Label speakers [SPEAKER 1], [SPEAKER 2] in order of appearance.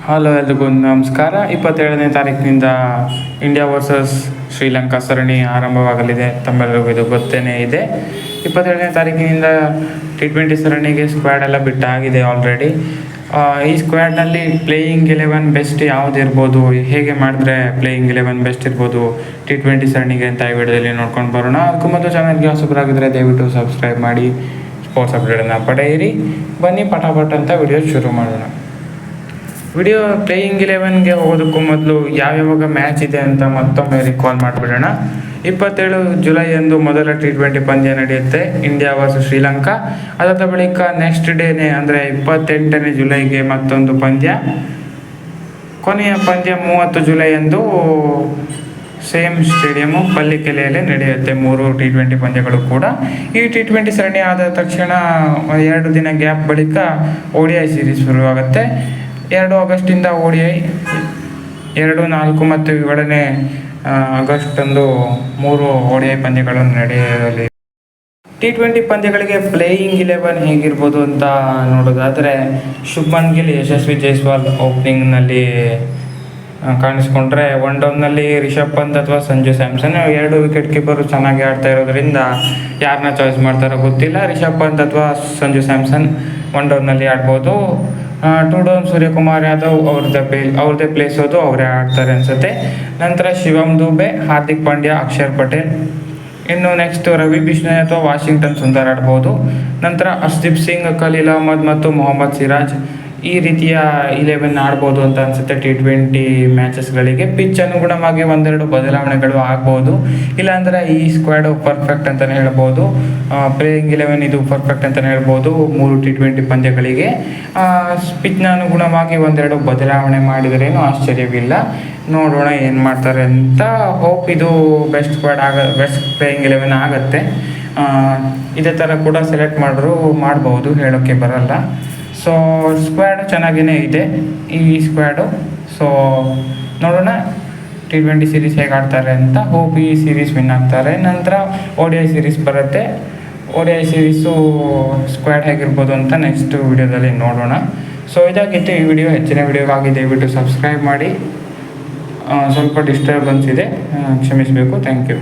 [SPEAKER 1] Hello ಎಲ್ರಿಗೂ ನಮಸ್ಕಾರ. 27ನೇ ತಾರೀಕಿನಿಂದ ಇಂಡಿಯಾ ವರ್ಸಸ್ ಶ್ರೀಲಂಕಾ ಸರಣಿ ಆರಂಭವಾಗಲಿದೆ. ತಮ್ಮೆಲ್ಲರಿಗೂ ಇದು ಗೊತ್ತೇನೇ ಇದೆ. 27ನೇ ತಾರೀಕಿನಿಂದ T20 ಸರಣಿಗೆ ಸ್ಕ್ವಾಡ್ ಎಲ್ಲ ಬಿಟ್ಟಾಗಿದೆ ಆಲ್ರೆಡಿ. ಈ ಸ್ಕ್ವಾಡ್ನಲ್ಲಿ ಪ್ಲೇಯಿಂಗ್ 11 ಬೆಸ್ಟ್ ಯಾವುದಿರ್ಬೋದು, ಹೇಗೆ ಮಾಡಿದ್ರೆ ಪ್ಲೇಯಿಂಗ್ 11 ಬೆಸ್ಟ್ ಇರ್ಬೋದು T20 ಸರಣಿಗೆ ಅಂತ ಈ ವಿಡಿಯೋದಲ್ಲಿ ನೋಡ್ಕೊಂಡು ಬರೋಣ. ಅದಕ್ಕೂ ಮೊದಲು ಚಾನಲ್ಗೆ ಹೊಸಬರಾಗಿದ್ದರೆ ದಯವಿಟ್ಟು ಸಬ್ಸ್ಕ್ರೈಬ್ ಮಾಡಿ ಸ್ಪೋರ್ಟ್ಸ್ ಅಪ್ಡೇಟನ್ನು ಪಡೆಯಿರಿ. ಬನ್ನಿ ಪಟಾಪಟ್ ಅಂತ ವಿಡಿಯೋ ಶುರು ಮಾಡೋಣ. ವಿಡಿಯೋ ಪ್ಲೇಯಿಂಗ್ 11ಗೆ ಹೋಗೋದಕ್ಕೂ ಮೊದಲು ಯಾವ್ಯಾವಾಗ ಮ್ಯಾಚ್ ಇದೆ ಅಂತ ಮತ್ತೊಮ್ಮೆ ರಿಕಾಲ್ ಮಾಡಿಬಿಡೋಣ. 27 ಜುಲೈಯಂದು ಮೊದಲ T20 ಪಂದ್ಯ ನಡೆಯುತ್ತೆ, ಇಂಡಿಯಾ ವರ್ಸಸ್ ಶ್ರೀಲಂಕಾ. ಅದಾದ ಬಳಿಕ ನೆಕ್ಸ್ಟ್ ಡೇನೇ ಅಂದರೆ 28ನೇ ಜುಲೈಗೆ ಮತ್ತೊಂದು ಪಂದ್ಯ. ಕೊನೆಯ ಪಂದ್ಯ 30 ಜುಲೈಯಂದು ಸೇಮ್ ಸ್ಟೇಡಿಯಮ್ಮು ಪಲ್ಲಿಕೆಲೆಯಲ್ಲಿ ನಡೆಯುತ್ತೆ. 3 T20 ಪಂದ್ಯಗಳು ಕೂಡ. ಈ T20 ಸರಣಿ ಆದ ತಕ್ಷಣ 2 ದಿನ ಗ್ಯಾಪ್ ಬಳಿಕ ODI ಸೀರೀಸ್ ಶುರುವಾಗುತ್ತೆ. 2 ಆಗಸ್ಟಿಂದ ODI, 2, 4 ಮತ್ತು 7ನೇ ಆಗಸ್ಟಂದು 3 ODI ಪಂದ್ಯಗಳು ನಡೆಯಲಿವೆ. T20 ಪಂದ್ಯಗಳಿಗೆ ಪ್ಲೇಯಿಂಗ್ 11 ಹೇಗಿರ್ಬೋದು ಅಂತ ನೋಡೋದಾದರೆ, ಶುಭ್ಮನ್ ಗಿಲ್, ಯಶಸ್ವಿ ಜೈಸ್ವಾಲ್ ಓಪನಿಂಗ್ನಲ್ಲಿ ಕಾಣಿಸ್ಕೊಂಡ್ರೆ, ಒನ್ ಡೌನ್ನಲ್ಲಿ ರಿಷಬ್ ಪಂತ್ ಅಥವಾ ಸಂಜು ಸ್ಯಾಮ್ಸನ್. 2 ವಿಕೆಟ್ ಕೀಪರು ಚೆನ್ನಾಗಿ ಆಡ್ತಾ ಇರೋದ್ರಿಂದ ಯಾರನ್ನ ಚಾಯ್ಸ್ ಮಾಡ್ತಾರೋ ಗೊತ್ತಿಲ್ಲ. ರಿಷಬ್ ಪಂತ್ ಅಥವಾ ಸಂಜು ಸ್ಯಾಮ್ಸನ್ ಒನ್ ಡೌನ್ನಲ್ಲಿ ಆಡ್ಬೋದು. 2 ಡೌನ್ ಸೂರ್ಯಕುಮಾರ್ ಯಾದವ್ ಅವ್ರದ್ದೇ ಪ್ಲೇಸ್ ಹೋದು ಅವರೇ ಆಡ್ತಾರೆ ಅನಿಸುತ್ತೆ. ನಂತರ ಶಿವಮ್ ದುಬೆ, ಹಾರ್ದಿಕ್ ಪಾಂಡ್ಯ, ಅಕ್ಷರ್ ಪಟೇಲ್. ಇನ್ನು ನೆಕ್ಸ್ಟ್ ರವಿ ಬಿಷ್ಣೋಯ್ ಅಥವಾ ವಾಷಿಂಗ್ಟನ್ ಸುಂದರ್ ಆಡ್ಬೋದು. ನಂತರ ಹರ್ಷದೀಪ್ ಸಿಂಗ್, ಖಲೀಲ್ ಅಹ್ಮದ್ ಮತ್ತು ಮೊಹಮ್ಮದ್ ಸಿರಾಜ್. ಈ ರೀತಿಯ 11 ಆಡ್ಬೋದು ಅಂತ ಅನಿಸುತ್ತೆ T20 ಮ್ಯಾಚಸ್ಗಳಿಗೆ. ಪಿಚ್ ಅನುಗುಣವಾಗಿ ಒಂದೆರಡು ಬದಲಾವಣೆಗಳು ಆಗ್ಬೋದು. ಇಲ್ಲಾಂದರೆ ಈ ಸ್ಕ್ವಾಡು ಪರ್ಫೆಕ್ಟ್ ಅಂತಲೇ ಹೇಳ್ಬೋದು. ಪ್ಲೇಯಿಂಗ್ 11 ಇದು ಪರ್ಫೆಕ್ಟ್ ಅಂತಲೇ ಹೇಳ್ಬೋದು 3 T20 ಪಂದ್ಯಗಳಿಗೆ. ಪಿಚ್ನ ಅನುಗುಣವಾಗಿ ಒಂದೆರಡು ಬದಲಾವಣೆ ಮಾಡಿದರೇನು ಆಶ್ಚರ್ಯವಿಲ್ಲ. ನೋಡೋಣ ಏನು ಮಾಡ್ತಾರೆ ಅಂತ. ಹೋಪ್ ಇದು ಬೆಸ್ಟ್ ಪ್ಲೇಯಿಂಗ್ 11 ಆಗುತ್ತೆ. ಇದೇ ಥರ ಕೂಡ ಸೆಲೆಕ್ಟ್ ಮಾಡ್ಬೋದು, ಹೇಳೋಕ್ಕೆ ಬರಲ್ಲ. ಸೊ ಸ್ಕ್ವಾಡು ಚೆನ್ನಾಗೇ ಇದೆ ಈ ಸ್ಕ್ವಾಡು. ಸೊ ನೋಡೋಣ T20 ಸೀರೀಸ್ ಹೇಗೆ ಆಡ್ತಾರೆ ಅಂತ. ಹೋಪ್ ಈ ಸೀರೀಸ್ ವಿನ್ ಆಗ್ತಾರೆ. ನಂತರ ODI ಸೀರೀಸ್ ಬರುತ್ತೆ. ODI ಸೀರೀಸು ಸ್ಕ್ವಾಡ್ ಹೇಗಿರ್ಬೋದು ಅಂತ ನೆಕ್ಸ್ಟ್ ವಿಡಿಯೋದಲ್ಲಿ ನೋಡೋಣ. ಸೊ ಇದಾಗಿತ್ತು ಈ ವಿಡಿಯೋ. ಹೆಚ್ಚಿನ ವಿಡಿಯೋಗಾಗಿ ದಯವಿಟ್ಟು ಸಬ್ಸ್ಕ್ರೈಬ್ ಮಾಡಿ. ಸ್ವಲ್ಪ ಡಿಸ್ಟರ್ಬೆನ್ಸ್ ಇದೆ, ಕ್ಷಮಿಸಬೇಕು. Thank you.